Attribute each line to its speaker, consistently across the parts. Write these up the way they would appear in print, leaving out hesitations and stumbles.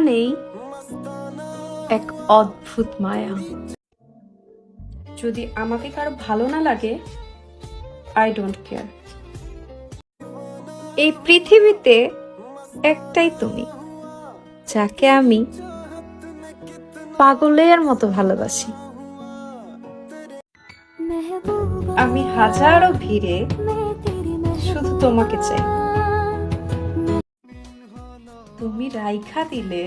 Speaker 1: মানেই এক অদ্ভুত মায়া। যদি আমাকে কারো ভালো না লাগে, আই ডোন্ট কেয়ার। এই পৃথিবীতে একটাই তুমি, যাকে আমি পাগলের মতো ভালোবাসি। আমি হাজারো ভিড়ে শুধু তোমাকে চাই। তুমি রাইখা দিলে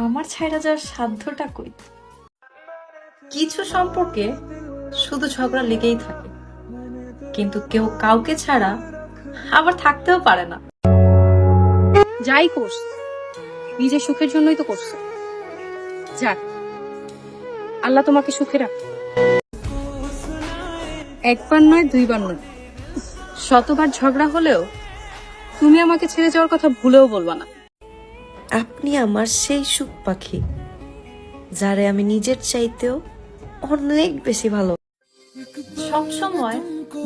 Speaker 1: আমার ছাইড়া যাওয়ার সাধ্যটা কই। কিছু সম্পর্কে শুধু ঝগড়া লেগেই থাকে, কিন্তু কেউ কাউকে ছাড়া আবার থাকতেও পারে না।
Speaker 2: যাই করছ নিজের সুখের জন্যই তো করছো। যাক, আল্লাহ তোমাকে সুখে রাখ। একবার নয়, দুইবার নয়, শতবার ঝগড়া হলেও তুমি আমাকে ছেড়ে যাওয়ার কথা ভুলেও বলবা না।
Speaker 3: আপনি আমার সেই সুখ পাখি, যারে আমি নিজের চাইতেও অনেক বেশি ভালো।
Speaker 1: সব সময়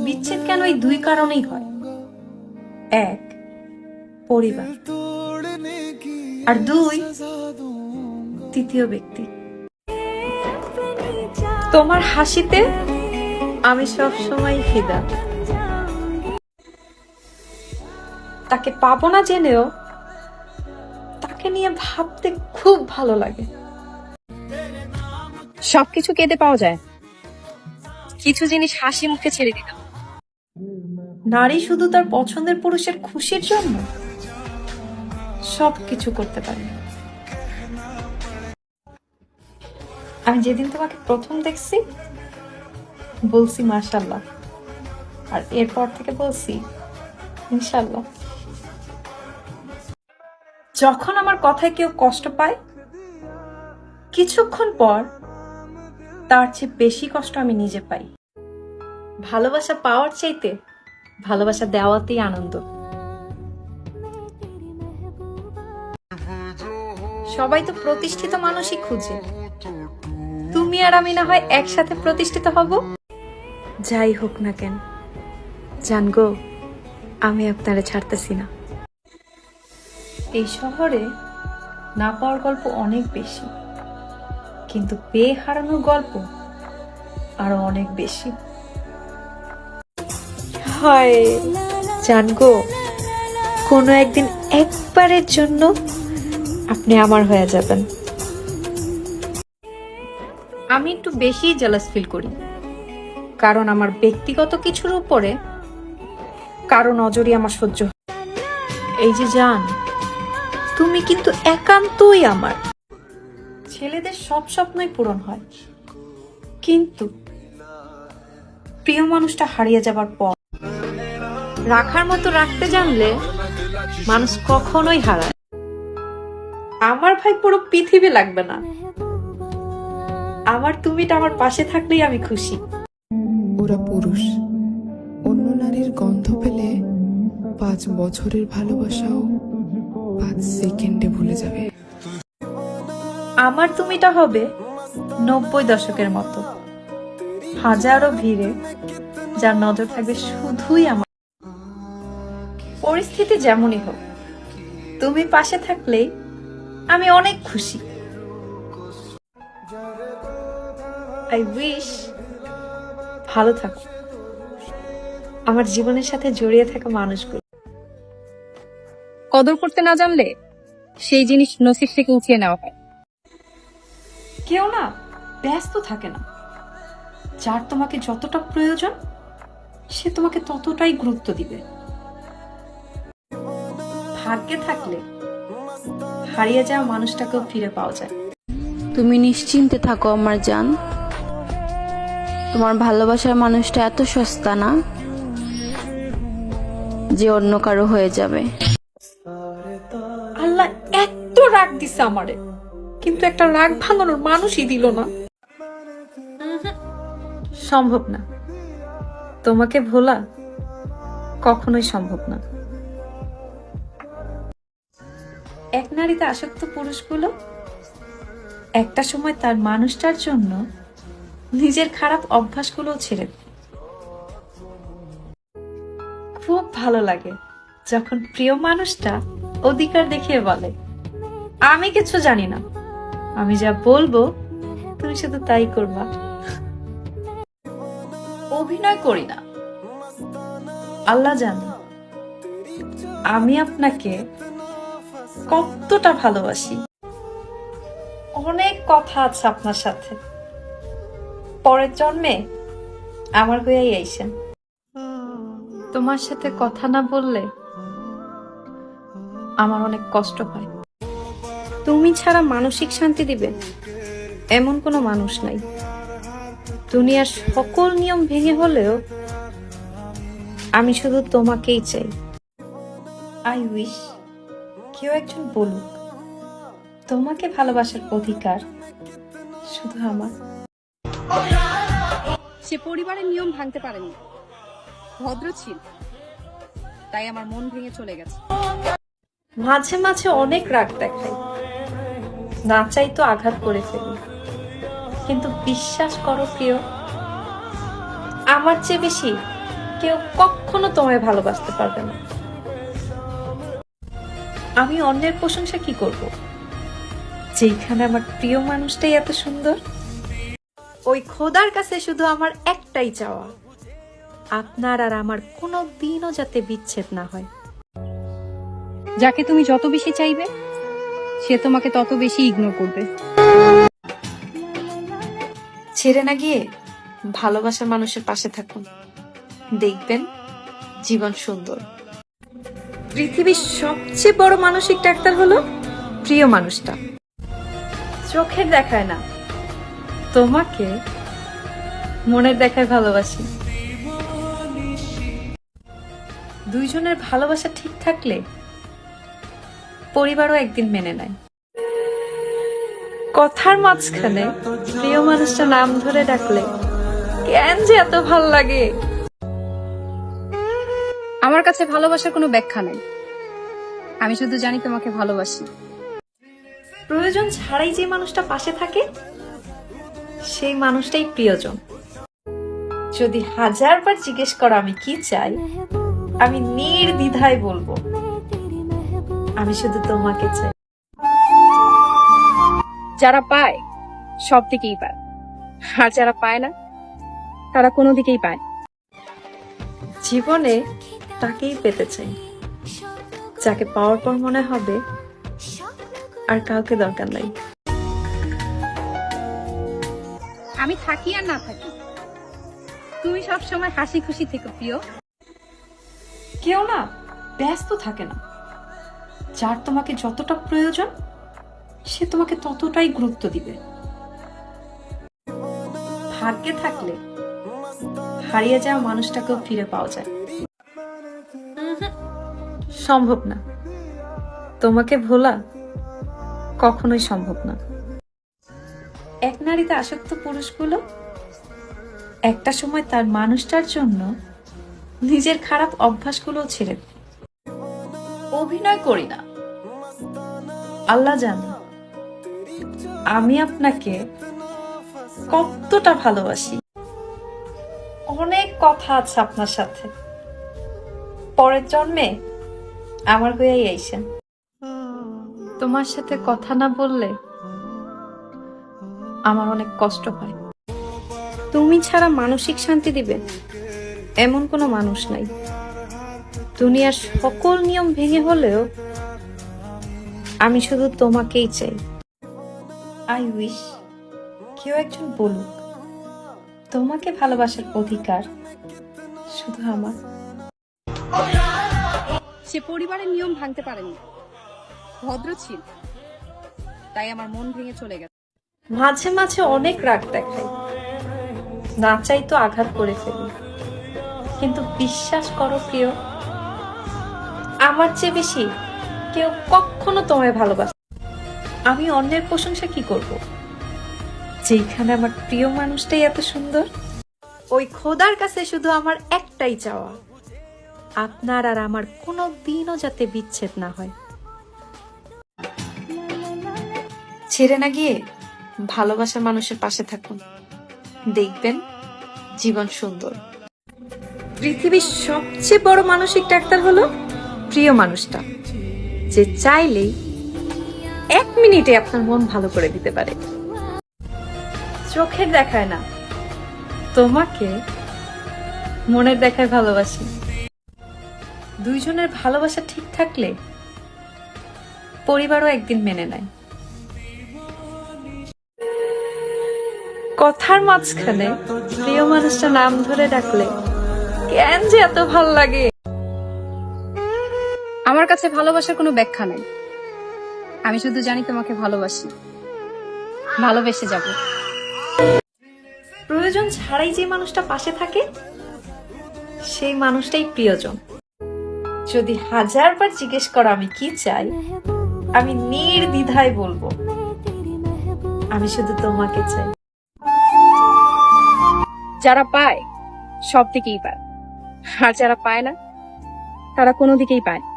Speaker 1: বিচ্ছেদ কেন এই দুই কারণেই হয়। এক, পরিবার, আর দুই, তৃতীয় ব্যক্তি। তোমার হাসিতে আমি সব সময় ফিদা। তাকে পাবো না জেনেও তাকে নিয়ে ভাবতে খুব ভালো লাগে।
Speaker 2: সবকিছু কেঁদে পাওয়া যায়, কিছু জিনিস হাসি মুখে ছেড়ে দিতাম।
Speaker 1: নারী শুধু তার পছন্দের পুরুষের খুশির জন্য সবকিছু করতে পারে। আমি যেদিন তোমাকে প্রথম দেখছি বলছি মাশাআল্লাহ, আর এরপর থেকে বলছি ইনশাআল্লাহ। যখন আমার কথায় কেউ কষ্ট পায়, কিছুক্ষণ পর তার চেয়ে বেশি কষ্ট আমি নিজে পাই। ভালোবাসা পাওয়ার চাইতে ভালোবাসা দেওয়াতেই আনন্দ। সবাই তো প্রতিষ্ঠিত মানুষই খুঁজে, তুমি আর আমি না হয় একসাথে প্রতিষ্ঠিত হব।
Speaker 3: যাই হোক না কেন জানগো, আমি আপনারে ছাড়তেছি না।
Speaker 1: এই শহরে না পাওয়ার গল্প অনেক বেশি, কিন্তু পেয়ে হারানোর গল্প আরো অনেক বেশি।
Speaker 3: হয় জানগো, কোনো একদিন একবারের জন্য আপনি আমার হয়ে যাবেন।
Speaker 1: আমি একটু বেশি জেলাস ফিল করি, কারণ আমার ব্যক্তিগত কিছুর উপরে কারো নজরই আমার সহ্য হয়। এই যে জান, তুমি কিন্তু একান্তই আমার। ছেলেদের সব স্বপ্নই পূরণ হয়, কিন্তু প্রিয় মানুষটা হারিয়ে যাবার পর রাখার মতো রাখতে জানলে মানুষ কখনোই হারায়। আমার ভাই পুরো পৃথিবী লাগবে না, আমার তুমিটা আমার পাশে থাকলেই আমি খুশি।
Speaker 4: ওরা পুরুষ, অন্য নারীর গন্ধ পেলে 5 বছরের ভালোবাসাও 5 সেকেন্ডে ভুলে যাবে।
Speaker 1: আমার তুমিটা হবে 90 দশকের মতো, হাজারো ভিড়ে যার নজর থাকবে শুধুই আমার। পরিস্থিতি যেমনই হোক, তুমি পাশে থাকলেই আমি অনেক খুশি। আই উইশ ভালো থাকো আমার জীবনের সাথে জড়িয়ে থাকা মানুষগুলো।
Speaker 2: কদর করতে না জানলে সেই জিনিস নসিব থেকে উঠিয়ে নেওয়া হয়।
Speaker 1: কেউ না ব্যস্ত থাকে না, যার তোমাকে যতটা প্রয়োজন সে তোমাকে ততটাই গুরুত্ব দিবে। ভাগ্যে থাকলে হারিয়ে যাওয়া মানুষটাকেও ফিরে পাওয়া যায়।
Speaker 5: তুমি নিশ্চিন্তে থাকো আমার জান, তোমার ভালোবাসার মানুষটা এত সস্তা না যে অন্য কারো হয়ে যাবে।
Speaker 1: আল্লাহ এত রাগ দিছে আমারে, কিন্তু একটা রাগ ভাঙানোর মানুষই দিল না। সম্ভব না, তোমাকে ভোলা কখনোই সম্ভব না। এক নারীতে আসক্ত পুরুষগুলো একটা সময় তার মানুষটার জন্য নিজের খারাপ অভ্যাসগুলো ছেড়ে দেয়। খুব ভালো লাগে যখন প্রিয় মানুষটা অধিকার দেখিয়ে বলে আমি কিছু জানি না, আমি যা বলবো তুমি শুধু তাই করবা। অভিনয় করি না, আল্লাহ জানে আমি আপনাকে কতটা ভালোবাসি। অনেক কথা আছে আপনার সাথে, পরের জন্মে আমার হয়েই আইসেন। তোমার সাথে কথা না বললে আমার অনেক কষ্ট হয়। তুমি ছাড়া মানসিক শান্তি দিবে এমন কোনো মানুষ নাই। দুনিয়ার সকল নিয়ম ভেঙে হলেও আমি শুধু তোমাকেই চাই। আই উইশ কেউ একজন বলুক তোমাকে ভালোবাসার অধিকার শুধু আমার।
Speaker 2: সে পরিবারের নিয়ম ভাঙতে পারেনি, ভদ্র ছিল, তাই আমার মন ভেঙে চলে গেছে।
Speaker 1: মাঝে মাঝে অনেক রাগ দেখাই, না চাই তো আঘাত করে ফেলি, কিন্তু বিশ্বাস করো প্রিয়, আমার চেয়ে বেশি কেউ কখনো তোমায় ভালোবাসতে পারবে না। আমি অন্যের প্রশংসা কি করব, যেখানে আমার প্রিয় মানুষটাই এত সুন্দর। ওই খোদার কাছে শুধু আমার একটাই চাওয়া, আপনার আর আমার কোনো দিনও যাতে বিচ্ছেদ না হয়।
Speaker 2: যাকে তুমি যত বেশি চাইবে সে তোমাকে তত বেশি ইগনোর করবে।
Speaker 1: ছেড়ে না গিয়ে ভালোবাসার মানুষের পাশে থাকুন, দেখবেন জীবন সুন্দর। পৃথিবীর সবচেয়ে বড় মানসিক ডাক্তার হলো প্রিয় মানুষটা। চোখের দেখায় না, তোমাকে মনের দেখায় ভালোবাসি। দুইজনের ভালোবাসা ঠিক থাকলে পরিবারও একদিন মেনে নেয়। কথার মাঝখানে প্রিয় মানুষটা নাম ধরে ডাকলে কেন যে এত ভাল লাগে।
Speaker 2: আমার কাছে ভালোবাসার কোনো ব্যাখ্যা নেই, আমি শুধু জানি তোমাকে ভালোবাসি।
Speaker 1: প্রয়োজন ছাড়াই যে মানুষটা পাশে থাকে সেই মানুষটাই প্রিয়জন। যদি 1000 বার জিজ্ঞেস করো আমি কি চাই, আমি নির্দ্বিধায় বলবো আমি শুধু তোমাকে চাই।
Speaker 2: যারা পায় সব দিকেই পায়, আর যারা পায় না তারা কোনো দিকেই পায়।
Speaker 1: জীবনে তাকেই পেতে চাই যাকে পাওয়ার পর মনে হবে আর কাউকে দরকার নাই।
Speaker 2: আমি থাকি আর না থাকি, তুমি সবসময় হাসি খুশি থেকো প্রিয়।
Speaker 1: কেউ না ব্যস্ত থাকে না, যার তোমাকে যতটা প্রয়োজন সে তোমাকে ততটাই গুরুত্ব দিবে। ভাগ্যে থাকলে হারিয়ে যাওয়া মানুষটাকেও ফিরে পাওয়া যায়। সম্ভব না, তোমাকে ভোলা কখনোই সম্ভব না। এক নারীতে আসক্ত পুরুষগুলো একটা সময় তার মানুষটার জন্য নিজের খারাপ অভ্যাসগুলো ছেড়ে দেয়। অভিনয় করি না, আল্লাহ জানে আমি আপনাকে কতটা ভালোবাসি। অনেক কথা আছে আপনার সাথে, পরের জন্মে আমার হয়েই আইসেন। তোমার সাথে কথা না বললে আমার অনেক কষ্ট হয়। তুমি ছাড়া মানসিক শান্তি দিবে এমন কোনো মানুষ নাই। দুনিয়ার সকল নিয়ম ভেঙে হলেও আমি শুধু তোমাকেই চাই। আই উইশ কেউ একজন বলুক তোমাকে ভালোবাসার অধিকার শুধু আমার।
Speaker 2: সে পরিবারের নিয়ম ভাঙতে পারেনি, ভদ্র ছিল, তাই আমার মন ভেঙে চলে গেছে।
Speaker 1: মাঝে মাঝে অনেক রাগ দেখাই, না চাই তো আঘাত করে ফেলি, কিন্তু বিশ্বাস করো প্রিয়, আমার চেয়ে বেশি কেউ কখনো তোমায় ভালোবাসে। আমি অন্যের প্রশংসা কি করব, যেখানে আমার প্রিয় মানুষটাই এত সুন্দর। ওই খোদার কাছে শুধু আমার একটাই চাওয়া, আপনার আর আমার কোনো দিনও যাতে বিচ্ছেদ না হয়। ছেড়ে না গিয়ে ভালোবাসার মানুষের পাশে থাকুন, দেখবেন জীবন সুন্দর। পৃথিবীর সবচেয়ে বড় মানসিক ডাক্তার হলো প্রিয় মানুষটা। যে চাইলেই 1 মিনিটে আপনার মন ভালো করে দিতে পারে। চোখের দেখায় না, তোমাকে মনের দেখায় ভালোবাসি। দুইজনের ভালোবাসা ঠিক থাকলে পরিবারও একদিন মেনে নেয়। কথার মাঝখানে প্রিয় মানুষটা নাম ধরে ডাকলে কেন যে এত ভালো লাগে।
Speaker 2: আমার কাছে ভালোবাসার কোনো ব্যাখ্যা নাই, আমি শুধু জানি তোমাকে ভালোবাসি, ভালোবেসে যাব।
Speaker 1: প্রয়োজন ছাড়াই যে মানুষটা পাশে থাকে সেই মানুষটাই প্রিয়জন। যদি 1000 বার জিজ্ঞেস করো আমি কি চাই, আমি নির্দ্বিধায় বলবো আমি শুধু তোমাকে চাই।
Speaker 2: যারা পায় সব দিকেই পায়, আর যারা পায় না তারা কোনো দিকেই পায় না।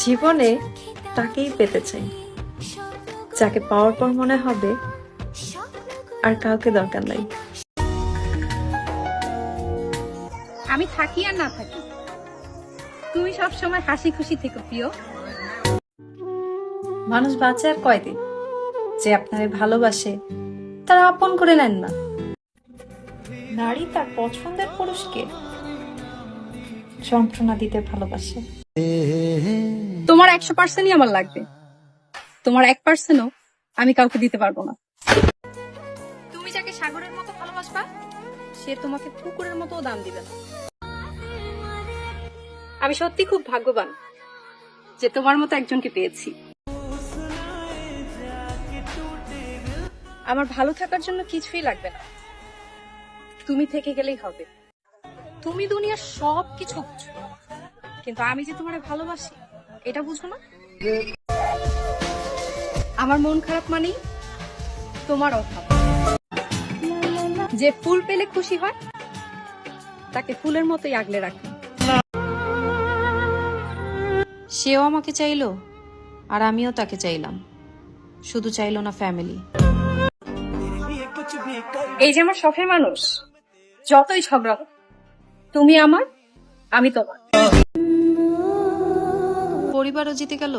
Speaker 1: জীবনে তাকেই পেতে চাই যাকে পাওয়ার পর মনে হবে আর কাউকে দরকার নাই।
Speaker 2: আমি থাকি আর না থাকি, তুমি সব সময় হাসি খুশি থেকো প্রিয়।
Speaker 1: মানুষ বাঁচে আর কয়দিন, যে আপনারে ভালোবাসে তারা আপন করে নেন না। নারী তার পছন্দের পুরুষকে যন্ত্রণা দিতে ভালোবাসে।
Speaker 2: তোমার 100%ই আমার লাগবে, তোমার 1%ও আমি কাউকে দিতে পারবো না। তুমি যাকে সাগরের মতো ভালোবাসবা সে তোমাকে পুকুরের মতো দাম দিবে না। আমি সত্যি খুব ভাগ্যবান যে তোমার মতো একজনকে পেয়েছি। আমার ভালো থাকার জন্য কিছুই লাগবে না, তুমি থেকে গেলেই হবে। তুমি দুনিয়ার সবকিছু বুঝো, কিন্তু আমি যে তোমারে ভালোবাসি এটা বুঝো না। আমার মন খারাপ মানেই তোমার অভাব। যে ফুল পেলে খুশি হয় তাকে ফুলের মতোই আগলে রাখি।
Speaker 1: সেও আমাকে চাইলো আর আমিও তাকে চাইলাম, শুধু চাইলো না ফ্যামিলি।
Speaker 2: এই যে আমার শখের মানুষ, যতই ঝগড়া হোক তুমি আমার, আমি তোমার।
Speaker 1: পরিবারও জিতে গেল,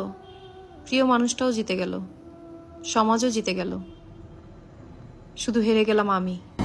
Speaker 1: প্রিয় মানুষটাও জিতে গেল, সমাজও জিতে গেল, শুধু হেরে গেলাম আমি।